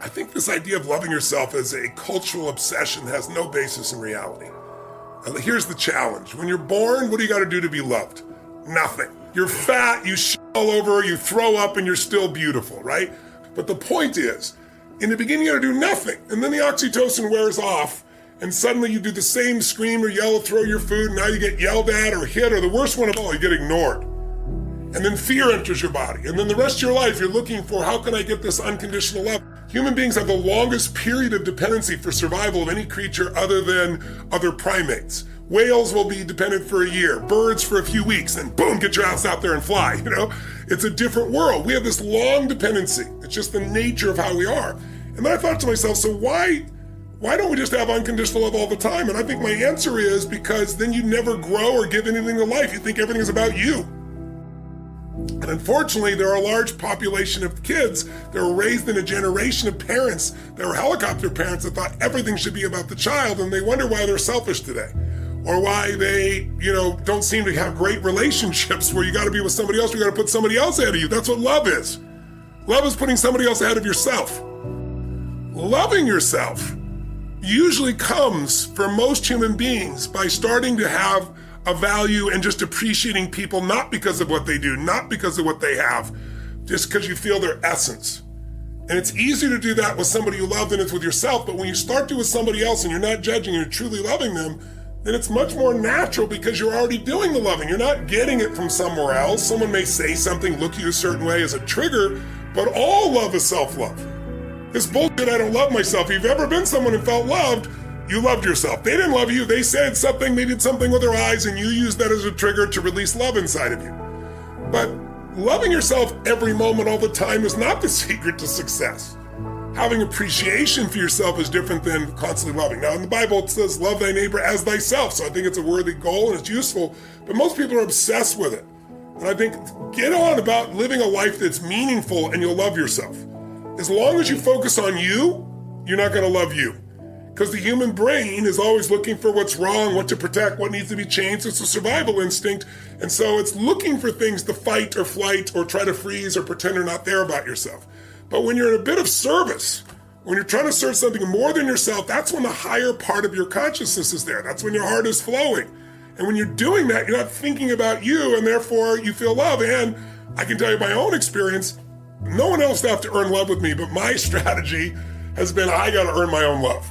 I think this idea of loving yourself as a cultural obsession has no basis in reality. Here's the challenge. When you're born, what do you got to do to be loved? Nothing. You're fat, you shit all over, you throw up, and you're still beautiful, right? But the point is, in the beginning, you got to do nothing. And then the oxytocin wears off, and suddenly you do the same, scream or yell, throw your food, and now you get yelled at or hit, or the worst one of all, you get ignored. And then fear enters your body. And then the rest of your life, you're looking for, how can I get this unconditional love? Human beings have the longest period of dependency for survival of any creature other than other primates. Whales will be dependent for a year, birds for a few weeks, and boom, get your ass out there and fly, you know? It's a different world. We have this long dependency. It's just the nature of how we are. And then I thought to myself, so why don't we just have unconditional love all the time? And I think my answer is because then you never grow or give anything to life. You think everything is about you. And unfortunately, there are a large population of kids that were raised in a generation of parents that were helicopter parents that thought everything should be about the child, and they wonder why they're selfish today. Or why they, don't seem to have great relationships where you got to be with somebody else, you got to put somebody else ahead of you. That's what love is. Love is putting somebody else ahead of yourself. Loving yourself usually comes for most human beings by starting to have a value and just appreciating people, not because of what they do, not because of what they have, just because you feel their essence. And it's easier to do that with somebody you love than it's with yourself, but when you start to with somebody else and you're not judging, you're truly loving them, then it's much more natural because you're already doing the loving. You're not getting it from somewhere else. Someone may say something, look at you a certain way as a trigger, but all love is self-love. This bullshit, I don't love myself. If you've ever been someone who felt loved, you loved yourself. They didn't love you. They said something, they did something with their eyes, and you used that as a trigger to release love inside of you. But loving yourself every moment, all the time, is not the secret to success. Having appreciation for yourself is different than constantly loving. Now, in the Bible, it says, love thy neighbor as thyself. So I think it's a worthy goal and it's useful, but most people are obsessed with it. And I think get on about living a life that's meaningful and you'll love yourself. As long as you focus on you, you're not going to love you. Because the human brain is always looking for what's wrong, what to protect, what needs to be changed. It's a survival instinct. And so it's looking for things to fight or flight or try to freeze or pretend they're not there about yourself. But when you're in a bit of service, when you're trying to serve something more than yourself, that's when the higher part of your consciousness is there. That's when your heart is flowing. And when you're doing that, you're not thinking about you, and therefore you feel love. And I can tell you my own experience, no one else will have to earn love with me, but my strategy has been I got to earn my own love.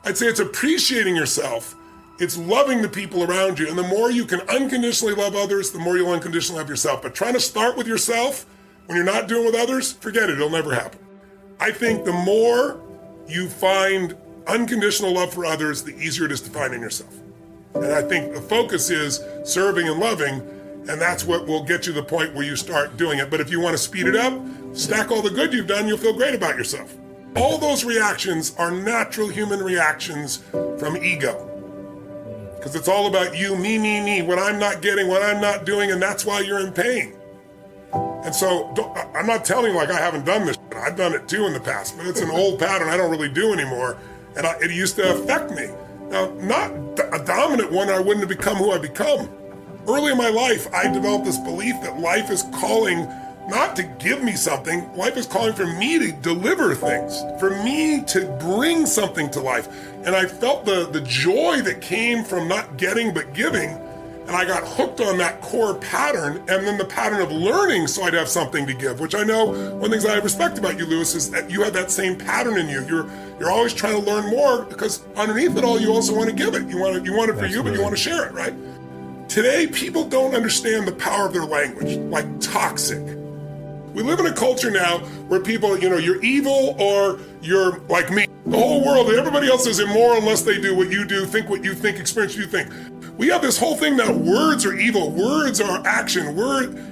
I'd say it's appreciating yourself. It's loving the people around you. And the more you can unconditionally love others, the more you'll unconditionally love yourself. But trying to start with yourself when you're not doing with others, forget it. It'll never happen. I think the more you find unconditional love for others, the easier it is to find in yourself. And I think the focus is serving and loving, and that's what will get you to the point where you start doing it. But if you want to speed it up, stack all the good you've done, you'll feel great about yourself. All those reactions are natural human reactions from ego. Because it's all about you, me, what I'm not getting, what I'm not doing, and that's why you're in pain. And so I'm not telling you like I haven't done this. I've done it too in the past, but it's an old pattern I don't really do anymore. And it used to affect me. Now, not a dominant one, I wouldn't have become who I've become. Early in my life, I developed this belief that life is calling not to give me something, life is calling for me to deliver things, for me to bring something to life. And I felt the joy that came from not getting but giving, and I got hooked on that core pattern, and then the pattern of learning so I'd have something to give, which I know one of the things I respect about you, Lewis, is that you have that same pattern in you. You're always trying to learn more because underneath it all, you also want to give it. You want it for you, but you want to share it, right? Today, people don't understand the power of their language, like toxic. We live in a culture now where people, you're evil or you're like me. The whole world, everybody else is immoral unless they do what you do, think what you think, experience what you think. We have this whole thing that words are evil, words are action,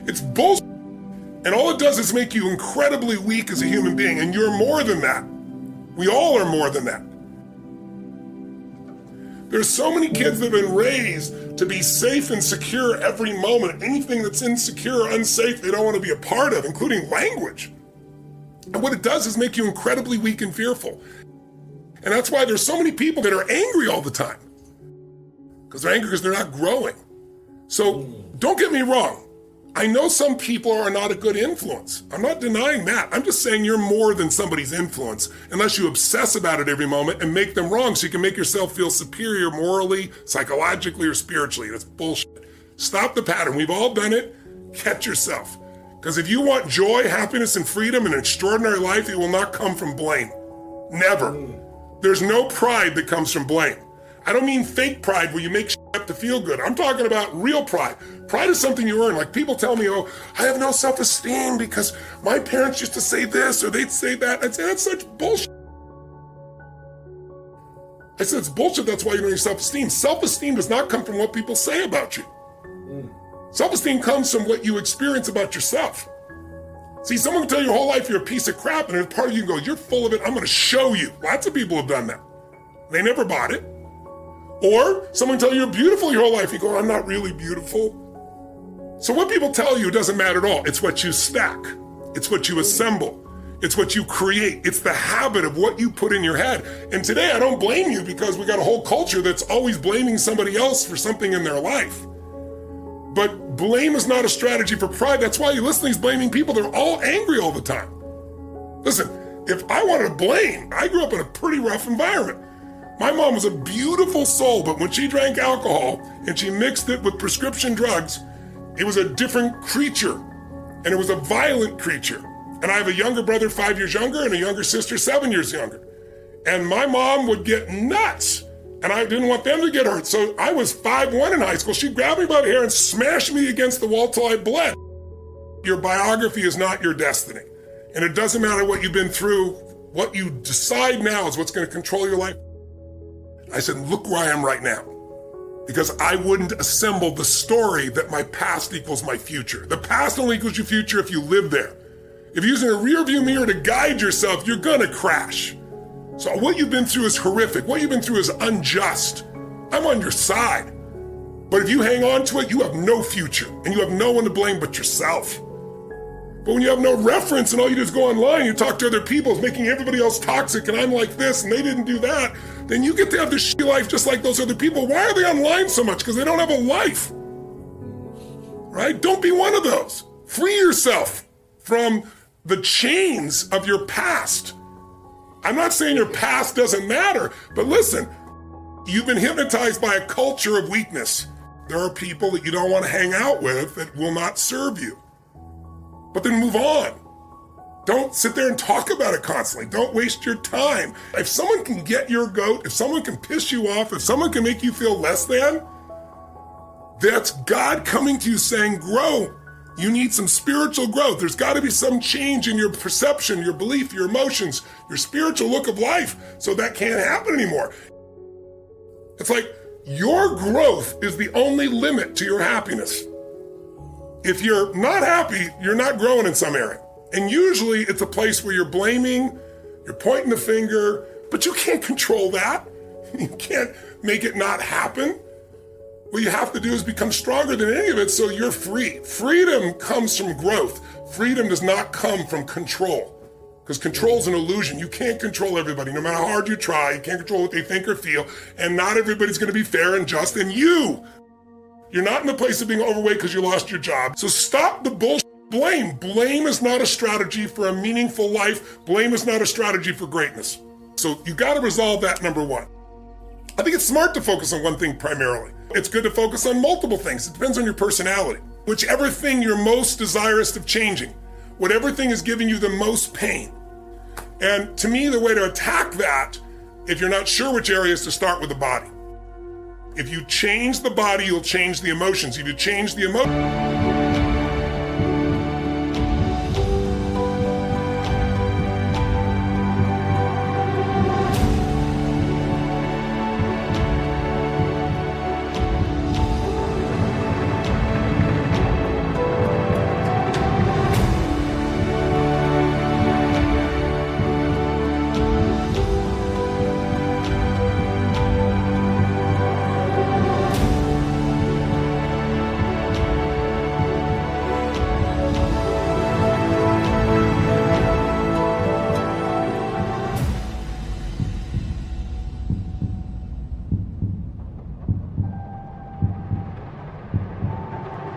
it's bullshit. And all it does is make you incredibly weak as a human being, and you're more than that. We all are more than that. There's so many kids that have been raised to be safe and secure every moment. Anything that's insecure or unsafe, they don't want to be a part of, including language. And what it does is make you incredibly weak and fearful. And that's why there's so many people that are angry all the time. Because they're angry because they're not growing. So don't get me wrong. I know some people are not a good influence. I'm not denying that. I'm just saying you're more than somebody's influence unless you obsess about it every moment and make them wrong so you can make yourself feel superior morally, psychologically, or spiritually. That's bullshit. Stop the pattern. We've all done it. Catch yourself. Because if you want joy, happiness, and freedom and an extraordinary life, it will not come from blame. Never. There's no pride that comes from blame. I don't mean fake pride where you make shit up to feel good. I'm talking about real pride. Pride is something you earn. Like people tell me, oh, I have no self-esteem because my parents used to say this or they'd say that. I'd say that's such bullshit. I said it's bullshit, that's why you don't have self-esteem. Self-esteem does not come from what people say about you. Self-esteem comes from what you experience about yourself. See, someone can tell you your whole life you're a piece of crap, and there's part of you go, you're full of it, I'm gonna show you. Lots of people have done that. They never bought it. Or someone tell you you're beautiful your whole life, you go, I'm not really beautiful. So what people tell you doesn't matter at all. It's what you stack. It's what you assemble. It's what you create. It's the habit of what you put in your head. And today I don't blame you because we got a whole culture that's always blaming somebody else for something in their life. But blame is not a strategy for pride. That's why you listen to these blaming people. They're all angry all the time. Listen, if I wanted to blame, I grew up in a pretty rough environment. My mom was a beautiful soul, but when she drank alcohol and she mixed it with prescription drugs, it was a different creature. And it was a violent creature. And I have a younger brother 5 years younger and a younger sister 7 years younger. And my mom would get nuts. And I didn't want them to get hurt. So I was 5'1" in high school. She grabbed me by the hair and smashed me against the wall till I bled. Your biography is not your destiny. And it doesn't matter what you've been through. What you decide now is what's going to control your life. I said, look where I am right now. Because I wouldn't assemble the story that my past equals my future. The past only equals your future if you live there. If you're using a rear view mirror to guide yourself, you're gonna crash. So what you've been through is horrific. What you've been through is unjust. I'm on your side. But if you hang on to it, you have no future and you have no one to blame but yourself. But when you have no reference and all you do is go online, you talk to other people, making everybody else toxic and I'm like this and they didn't do that, then you get to have this shitty life just like those other people. Why are they online so much? Because they don't have a life, right? Don't be one of those. Free yourself from the chains of your past. I'm not saying your past doesn't matter, but listen, you've been hypnotized by a culture of weakness. There are people that you don't want to hang out with that will not serve you. But then move on. Don't sit there and talk about it constantly. Don't waste your time. If someone can get your goat, if someone can piss you off, if someone can make you feel less than, that's God coming to you saying, grow. You need some spiritual growth. There's got to be some change in your perception, your belief, your emotions, your spiritual look of life, so that can't happen anymore. It's like your growth is the only limit to your happiness. If you're not happy, you're not growing in some area. And usually it's a place where you're blaming, you're pointing the finger, but you can't control that. You can't make it not happen. What you have to do is become stronger than any of it so you're free. Freedom comes from growth. Freedom does not come from control. Because control is an illusion. You can't control everybody. No matter how hard you try, you can't control what they think or feel. And not everybody's going to be fair and just. And you're not in the place of being overweight because you lost your job. So stop the bullshit. Blame. Blame is not a strategy for a meaningful life. Blame is not a strategy for greatness. So you got to resolve that, number one. I think it's smart to focus on one thing primarily. It's good to focus on multiple things. It depends on your personality. Whichever thing you're most desirous of changing, whatever thing is giving you the most pain. And to me, the way to attack that, if you're not sure which area, is to start with the body. If you change the body, you'll change the emotions. If you change the emotions,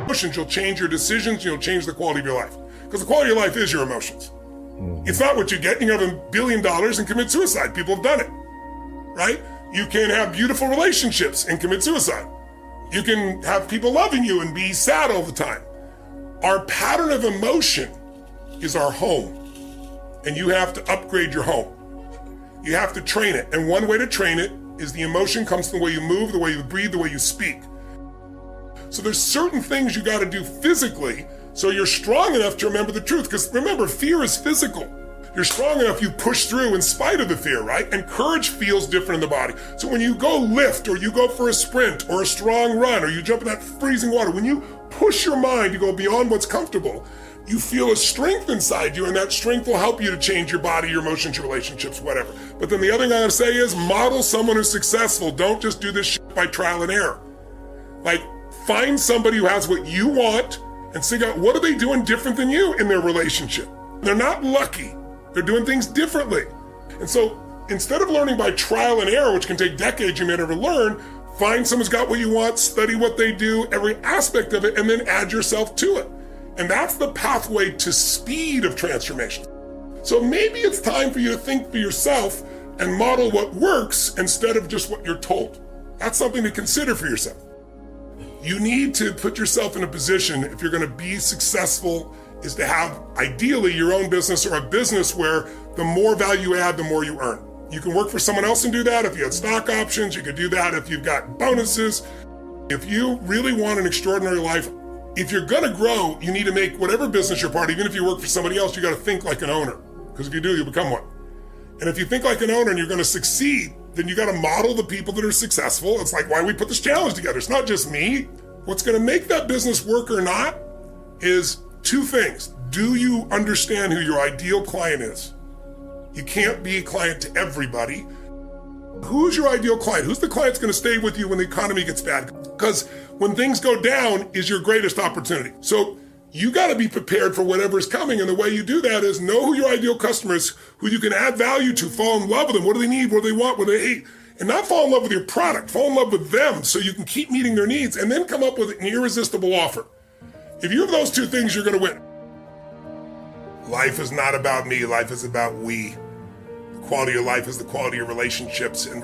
emotions, you'll change your decisions, you'll change the quality of your life. Because the quality of your life is your emotions. It's not what you get. You can have $1 billion and commit suicide. People have done it, right? You can have beautiful relationships and commit suicide. You can have people loving you and be sad all the time. Our pattern of emotion is our home. And you have to upgrade your home. You have to train it. And one way to train it is the emotion comes from the way you move, the way you breathe, the way you speak. So there's certain things you got to do physically so you're strong enough to remember the truth. Because remember, fear is physical. You're strong enough, you push through in spite of the fear, right? And courage feels different in the body. So when you go lift or you go for a sprint or a strong run or you jump in that freezing water, when you push your mind to go beyond what's comfortable, you feel a strength inside you, and that strength will help you to change your body, your emotions, your relationships, whatever. But then the other thing I gotta say is model someone who's successful. Don't just do this shit by trial and error. Like, find somebody who has what you want and figure out what are they doing different than you in their relationship. They're not lucky. They're doing things differently. And so instead of learning by trial and error, which can take decades you may never learn, find someone's got what you want, study what they do, every aspect of it, and then add yourself to it. And that's the pathway to speed of transformation. So maybe it's time for you to think for yourself and model what works instead of just what you're told. That's something to consider for yourself. You need to put yourself in a position, if you're gonna be successful, is to have ideally your own business or a business where the more value you add, the more you earn. You can work for someone else and do that. If you have stock options, you could do that if you've got bonuses. If you really want an extraordinary life, if you're gonna grow, you need to make whatever business you're part of, even if you work for somebody else, you gotta think like an owner. Because if you do, you become one. And if you think like an owner and you're gonna succeed, then you gotta model the people that are successful. It's like why we put this challenge together. It's not just me. What's gonna make that business work or not is two things. Do you understand who your ideal client is? You can't be a client to everybody. Who's your ideal client? Who's the client that's gonna stay with you when the economy gets bad? Because when things go down is your greatest opportunity. So you gotta be prepared for whatever's coming, and the way you do that is know who your ideal customer is, who you can add value to, fall in love with them. What do they need? What do they want? What do they hate? And not fall in love with your product, fall in love with them so you can keep meeting their needs and then come up with an irresistible offer. If you have those two things, you're gonna win. Life is not about me, life is about we. The quality of life is the quality of relationships and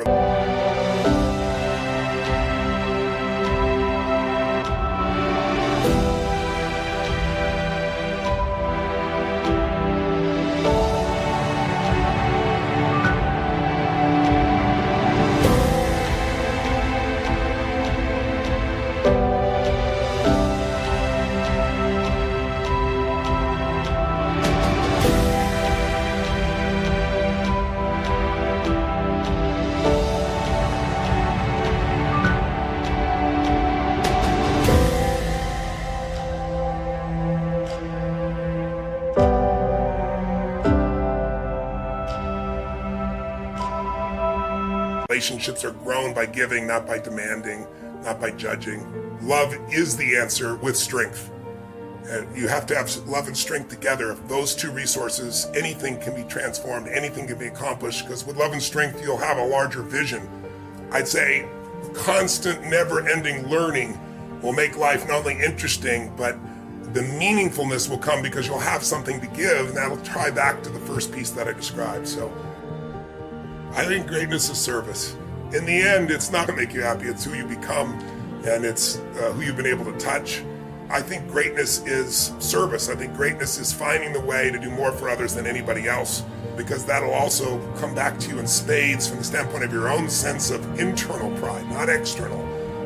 relationships are grown by giving, not by demanding, not by judging. Love is the answer with strength. And you have to have love and strength together. If those two resources, anything can be transformed, anything can be accomplished, because with love and strength, you'll have a larger vision. I'd say constant, never-ending learning will make life not only interesting, but the meaningfulness will come because you'll have something to give, and that'll tie back to the first piece that I described. So I think greatness is service. In the end, it's not going to make you happy, it's who you become, and it's who you've been able to touch. I think greatness is service. I think greatness is finding the way to do more for others than anybody else, because that'll also come back to you in spades from the standpoint of your own sense of internal pride, not external,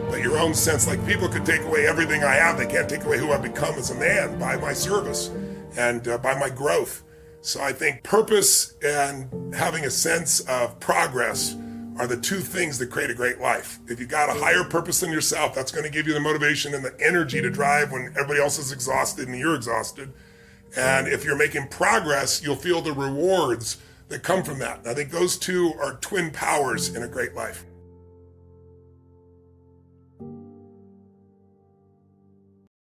but your own sense. Like, people could take away everything I have, they can't take away who I've become as a man by my service and by my growth. So I think purpose and having a sense of progress are the two things that create a great life. If you got a higher purpose than yourself, that's going to give you the motivation and the energy to drive when everybody else is exhausted and you're exhausted. And if you're making progress, you'll feel the rewards that come from that. And I think those two are twin powers in a great life.